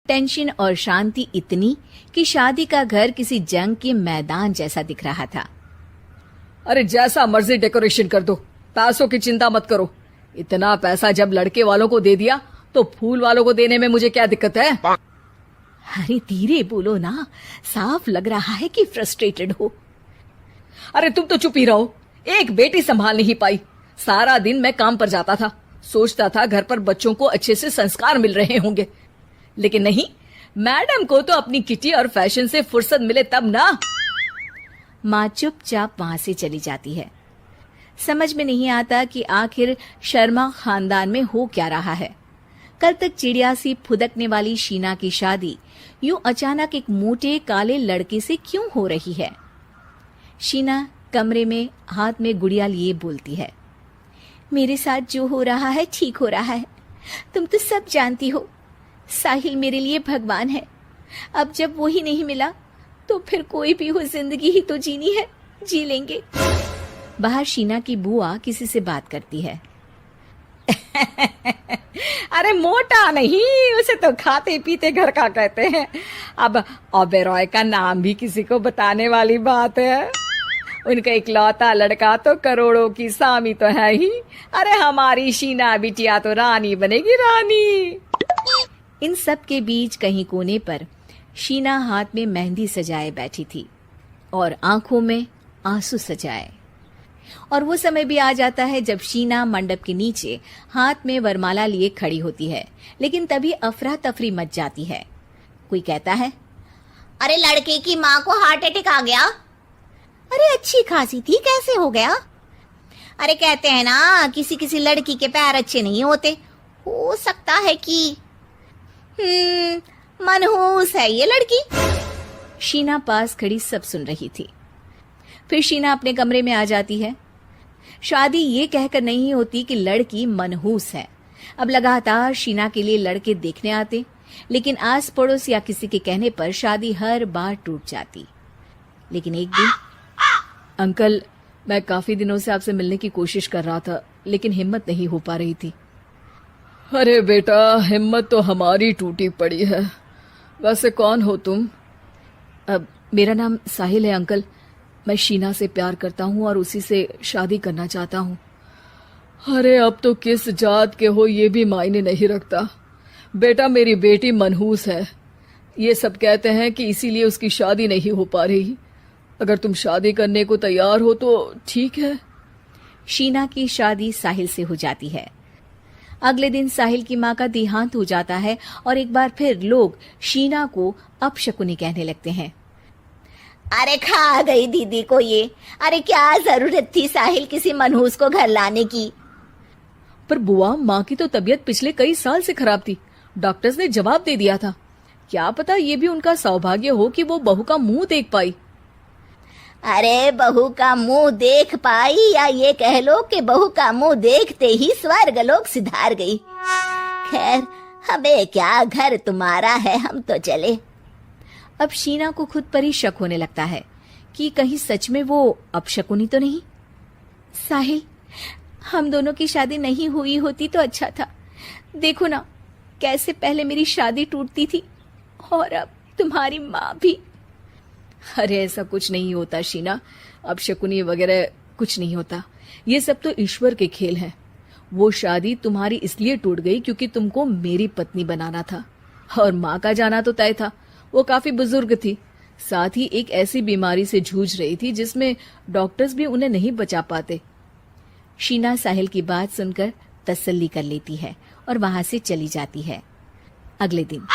Tension और शांति इतनी कि शादी का घर किसी जंग के मैदान जैसा दिख रहा था। अरे जैसा मर्जी डेकोरेशन कर दो, पैसों की चिंता मत करो। इतना पैसा जब लड़के वालों को दे दिया तो फूल वालों को देने में मुझे क्या दिक्कत है? अरे धीरे बोलो ना, साफ लग रहा है कि फ्रस्ट्रेटेड हो। अरे तुम तो चुप ही रहो। एक बेटी संभाल नहीं पाई। सारा दिन मैं काम पर जाता था, सोचता था घर पर बच्चों को अच्छे से संस्कार मिल रहे होंगे, लेकिन नहीं, मैडम को तो अपनी किटी और फैशन से फुर्सत मिले तब ना। माँ चुपचाप वहां से चली जाती है। समझ में नहीं आता कि आखिर शर्मा खानदान में हो क्या रहा है। कल तक चिड़िया सी फुदकने वाली शीना की शादी यूं अचानक एक मोटे काले लड़के से क्यों हो रही है? शीना कमरे में हाथ में गुड़िया लिए बोलती है, मेरे साथ जो हो रहा है ठीक हो रहा है। तुम तो सब जानती हो, साहिल मेरे लिए भगवान है। अब जब वो ही नहीं मिला तो फिर कोई भी हो, जिंदगी ही तो जीनी है, जी लेंगे। बाहर शीना की बुआ किसी से बात करती है। अरे मोटा नहीं, उसे तो खाते पीते घर का कहते हैं। अब ओबेरॉय का नाम भी किसी को बताने वाली बात है। उनका इकलौता लड़का तो करोड़ों की सामी तो है ही। अरे हमारी शीना बिटिया तो रानी बनेगी, रानी। इन सब के बीच कहीं कोने पर शीना हाथ में मेहंदी सजाए बैठी थी और आंखों में आंसू सजाए। और वो समय भी आ जाता है जब शीना मंडप के नीचे हाथ में वरमाला लिए खड़ी होती है, लेकिन तभी अफरा तफरी मच जाती है। कोई कहता है, अरे लड़के की माँ को हार्ट अटैक आ गया। अरे अच्छी खासी थी, कैसे हो गया? अरे कहते हैं ना, किसी किसी लड़की के पैर अच्छे नहीं होते, हो सकता है कि मनहूस है ये लड़की। शीना पास खड़ी सब सुन रही थी। फिर शीना अपने कमरे में आ जाती है। शादी ये कहकर नहीं होती कि लड़की मनहूस है। अब लगातार शीना के लिए लड़के देखने आते, लेकिन आस पड़ोस या किसी के कहने पर शादी हर बार टूट जाती। लेकिन एक दिन, अंकल, मैं काफी दिनों से आपसे मिलने की कोशिश कर रहा था, लेकिन हिम्मत नहीं हो पा रही थी। अरे बेटा, हिम्मत तो हमारी टूटी पड़ी है। वैसे कौन हो तुम? अब मेरा नाम साहिल है अंकल। मैं शीना से प्यार करता हूँ और उसी से शादी करना चाहता हूँ। अरे अब तो किस जात के हो ये भी मायने नहीं रखता। बेटा, मेरी बेटी मनहूस है। ये सब कहते हैं कि इसीलिए उसकी शादी नहीं हो पा रही। अगर तुम शादी करने को तैयार हो तो ठीक है। शीना की शादी साहिल से हो जाती है। अगले दिन साहिल की माँ का देहांत हो जाता है और एक बार फिर लोग शीना को अपशकुनी कहने लगते हैं। अरे खा गई दीदी को ये। अरे क्या जरूरत थी साहिल किसी मनहूस को घर लाने की? पर बुआ, माँ की तो तबीयत पिछले कई साल से खराब थी। डॉक्टर्स ने जवाब दे दिया था। क्या पता ये भी उनका सौभाग्य हो कि वो बहू का मुंह देख पाई। अरे बहू का मुंह देख पाई, या ये कह लो कि बहू का मुंह देखते ही स्वर्ग लोक सिधार गई। खैर, हमें क्या, घर तुम्हारा है, हम तो चले। अब शीना को खुद पर ही शक होने लगता है कि कहीं सच में वो अपशकुनी तो नहीं। साहिल, हम दोनों की शादी नहीं हुई होती तो अच्छा था। देखो ना, कैसे पहले मेरी शादी टूटती थी और अब तुम्हारी माँ भी। अरे ऐसा कुछ नहीं होता शीना, अपशकुनी वगैरह कुछ नहीं होता। ये सब तो ईश्वर के खेल हैं। वो शादी तुम्हारी इसलिए टूट गई क्योंकि तुमको मेरी पत्नी बनाना था, और माँ का जाना तो तय था। वो काफी बुजुर्ग थी, साथ ही एक ऐसी बीमारी से जूझ रही थी जिसमें डॉक्टर्स भी उन्हें नहीं बचा पाते। शीना साहिल की बात सुनकर तसल्ली कर लेती है और वहां से चली जाती है। अगले दिन